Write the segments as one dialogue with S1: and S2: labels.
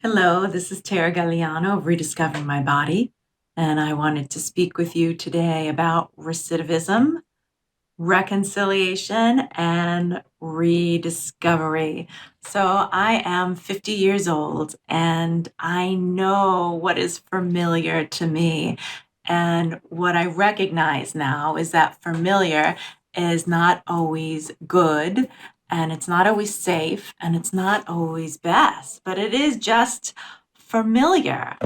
S1: Hello, this is Tara Galliano of Rediscovering My Body, and I wanted to speak with you today about recidivism, reconciliation, and rediscovery. So, I am 50 years old, and I know what is familiar to me. And what I recognize now is that familiar is not always good, and it's not always safe, and it's not always best, but it is just familiar.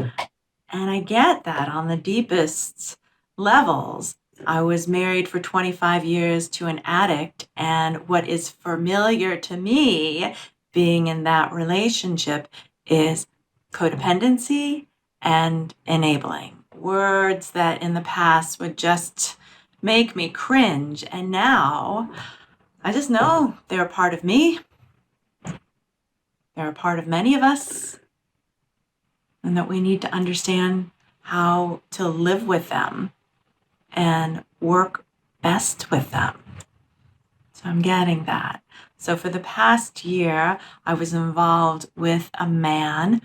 S1: And I get that on the deepest levels. I was married for 25 years to an addict, and what is familiar to me being in that relationship is codependency and enabling. Words that in the past would just make me cringe, and now I just know they're a part of me. They're a part of many of us, and that we need to understand how to live with them and work best with them. So I'm getting that. So for the past year, I was involved with a man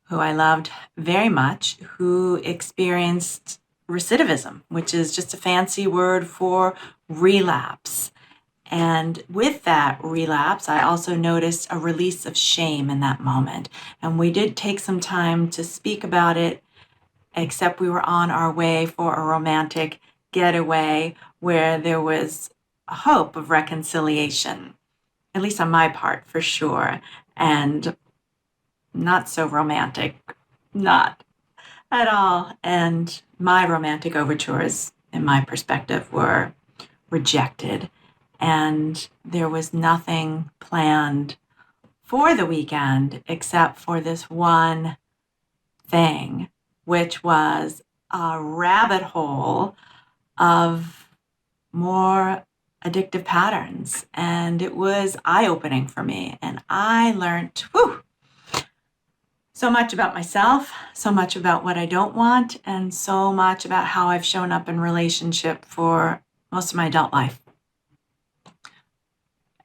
S1: who I loved very much, who experienced recidivism, which is just a fancy word for relapse. And with that relapse, I also noticed a release of shame in that moment. And we did take some time to speak about it, except we were on our way for a romantic getaway where there was a hope of reconciliation, at least on my part, for sure. And not so romantic, not at all. And my romantic overtures, in my perspective, were rejected. And there was nothing planned for the weekend except for this one thing, which was a rabbit hole of more addictive patterns. And it was eye-opening for me. And I learned so much about myself, so much about what I don't want, and so much about how I've shown up in relationship for most of my adult life.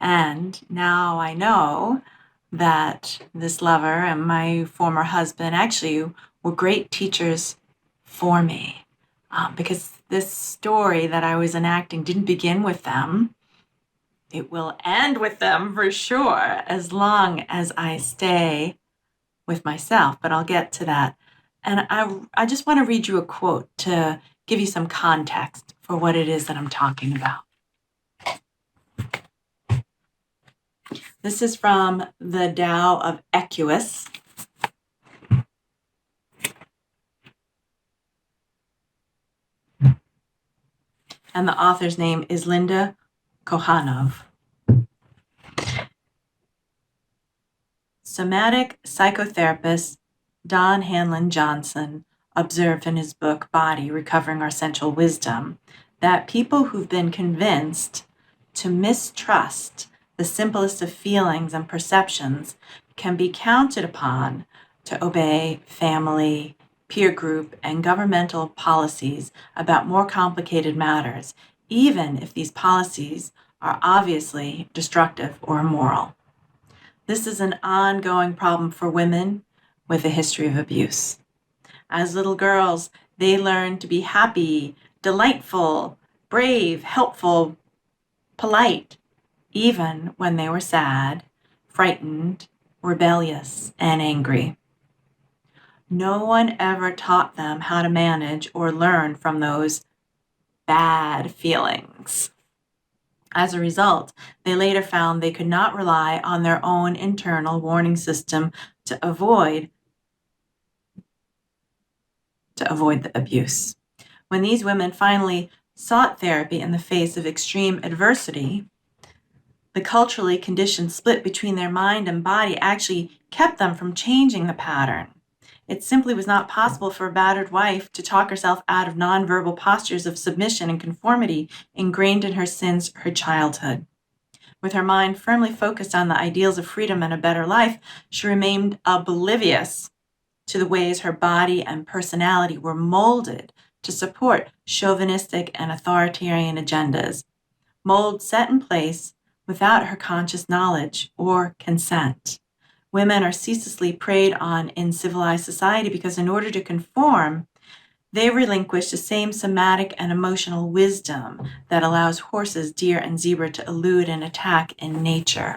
S1: And now I know that this lover and my former husband actually were great teachers for me, because this story that I was enacting didn't begin with them. It will end with them for sure, as long as I stay with myself, but I'll get to that. And I just want to read you a quote to give you some context for what it is that I'm talking about. This is from the Tao of Equus. And the author's name is Linda Kohanov. Somatic psychotherapist Don Hanlon Johnson observed in his book Body, Recovering Our Essential Wisdom, that people who've been convinced to mistrust the simplest of feelings and perceptions can be counted upon to obey family, peer group, and governmental policies about more complicated matters, even if these policies are obviously destructive or immoral. This is an ongoing problem for women with a history of abuse. As little girls, they learn to be happy, delightful, brave, helpful, polite, even when they were sad, frightened, rebellious, and angry. No one ever taught them how to manage or learn from those bad feelings. As a result, they later found they could not rely on their own internal warning system to avoid the abuse. When these women finally sought therapy in the face of extreme adversity, the culturally conditioned split between their mind and body actually kept them from changing the pattern. It simply was not possible for a battered wife to talk herself out of nonverbal postures of submission and conformity ingrained in her since her childhood. With her mind firmly focused on the ideals of freedom and a better life, she remained oblivious to the ways her body and personality were molded to support chauvinistic and authoritarian agendas, molds set in place without her conscious knowledge or consent. women are ceaselessly preyed on in civilized society because in order to conform, they relinquish the same somatic and emotional wisdom that allows horses, deer, and zebra to elude and attack in nature.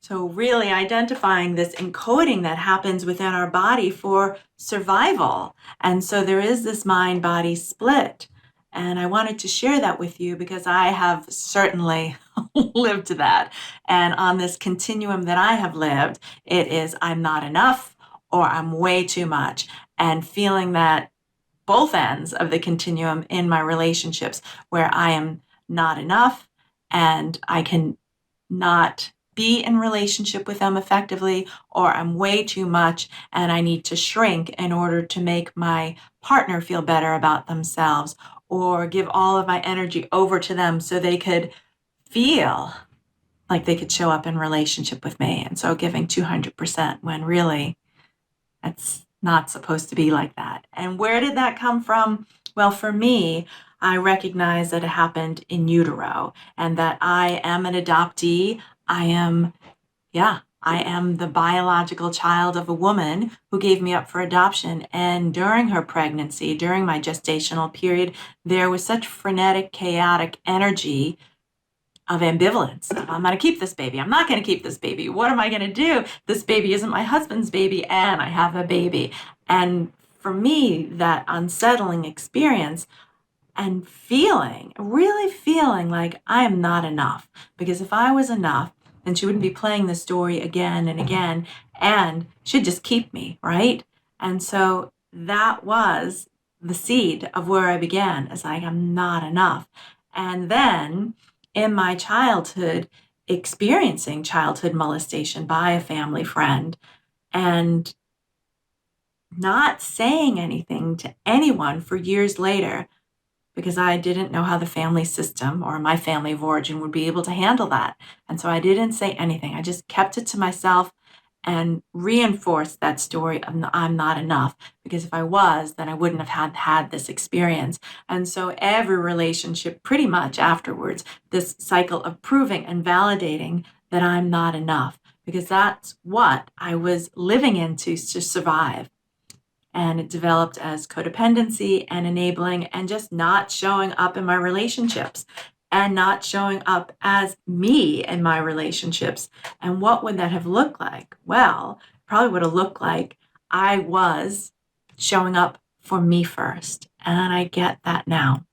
S1: So really identifying this encoding that happens within our body for survival. And so there is this mind-body split. And I wanted to share that with you because I have certainly lived that. And on this continuum that I have lived, it is I'm not enough or I'm way too much. And feeling that both ends of the continuum in my relationships where I am not enough and I can not be in relationship with them effectively, or I'm way too much and I need to shrink in order to make my partner feel better about themselves, or give all of my energy over to them so they could feel like they could show up in relationship with me. And so giving 200% when really it's not supposed to be like that. And where did that come from? Well, for me, I recognize that it happened in utero and that I am an adoptee. I am the biological child of a woman who gave me up for adoption. And during her pregnancy, during my gestational period, there was such frenetic, chaotic energy of ambivalence. I'm going to keep this baby. I'm not going to keep this baby. What am I going to do? This baby isn't my husband's baby, and I have a baby. And for me, that unsettling experience and really feeling like I am not enough. Because if I was enough, then she wouldn't be playing the story again and again, and she'd just keep me, right? And so that was the seed of where I began, as like, I'm not enough. And then in my childhood, experiencing childhood molestation by a family friend and not saying anything to anyone for years later because I didn't know how the family system or my family of origin would be able to handle that. And so I didn't say anything. I just kept it to myself and reinforced that story of I'm not enough, because if I was, then I wouldn't have had this experience. And so every relationship pretty much afterwards, this cycle of proving and validating that I'm not enough, because that's what I was living into to survive. And it developed as codependency and enabling and just not showing up in my relationships and not showing up as me in my relationships. And what would that have looked like? Well, probably would have looked like I was showing up for me first. And I get that now.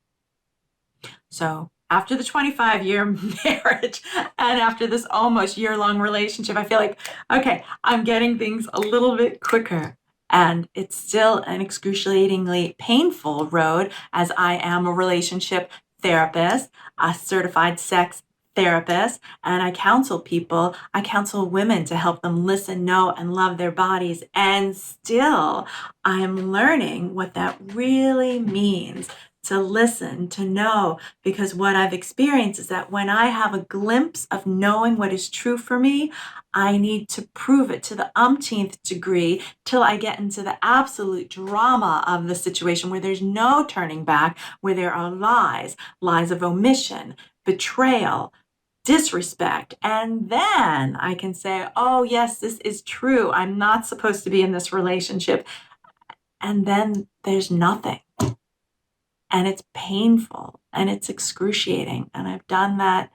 S1: So after the 25-year marriage and after this almost year-long relationship, I feel like, okay, I'm getting things a little bit quicker. And it's still an excruciatingly painful road, as I am a relationship therapist, a certified sex therapist, and I counsel people. I counsel women to help them listen, know, and love their bodies. And still, I'm learning what that really means to listen, to know, because what I've experienced is that when I have a glimpse of knowing what is true for me, I need to prove it to the umpteenth degree till I get into the absolute drama of the situation where there's no turning back, where there are lies, lies of omission, betrayal, disrespect. And then I can say, oh, yes, this is true. I'm not supposed to be in this relationship. And then there's nothing. And it's painful and it's excruciating. And I've done that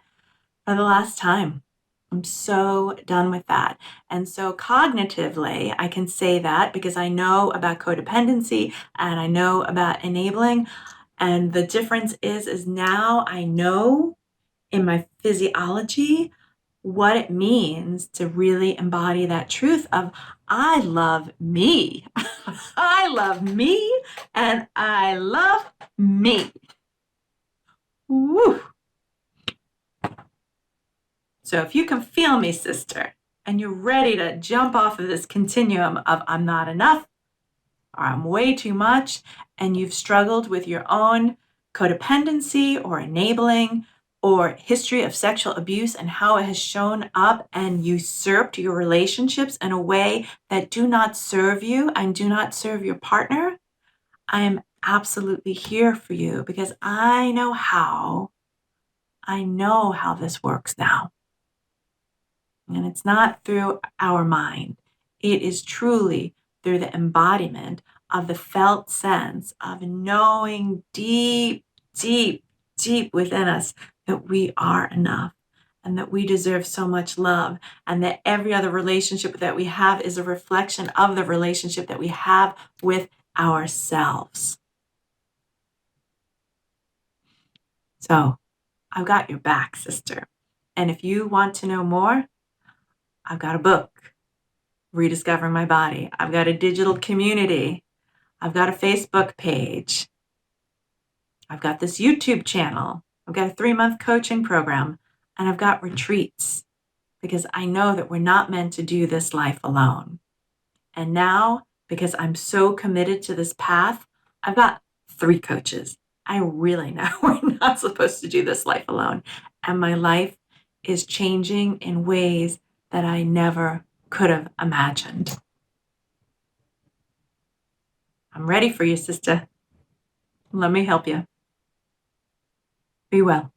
S1: for the last time. I'm so done with that. And so cognitively, I can say that because I know about codependency and I know about enabling. And the difference is now I know in my physiology what it means to really embody that truth of I love me. I love me and I love me. Woo. So if you can feel me, sister, and you're ready to jump off of this continuum of I'm not enough or I'm way too much, and you've struggled with your own codependency or enabling or history of sexual abuse and how it has shown up and usurped your relationships in a way that do not serve you and do not serve your partner, I am absolutely here for you because I know how this works now. And it's not through our mind. It is truly through the embodiment of the felt sense of knowing deep, deep, deep within us that we are enough and that we deserve so much love, and that every other relationship that we have is a reflection of the relationship that we have with ourselves. So I've got your back, sister. And if you want to know more, I've got a book, Rediscovering My Body. I've got a digital community. I've got a Facebook page. I've got this YouTube channel. I've got a 3-month coaching program. And I've got retreats, because I know that we're not meant to do this life alone. And now, because I'm so committed to this path, I've got 3 coaches. I really know we're not supposed to do this life alone. And my life is changing in ways that I never could have imagined. I'm ready for you, sister. Let me help you. Be well.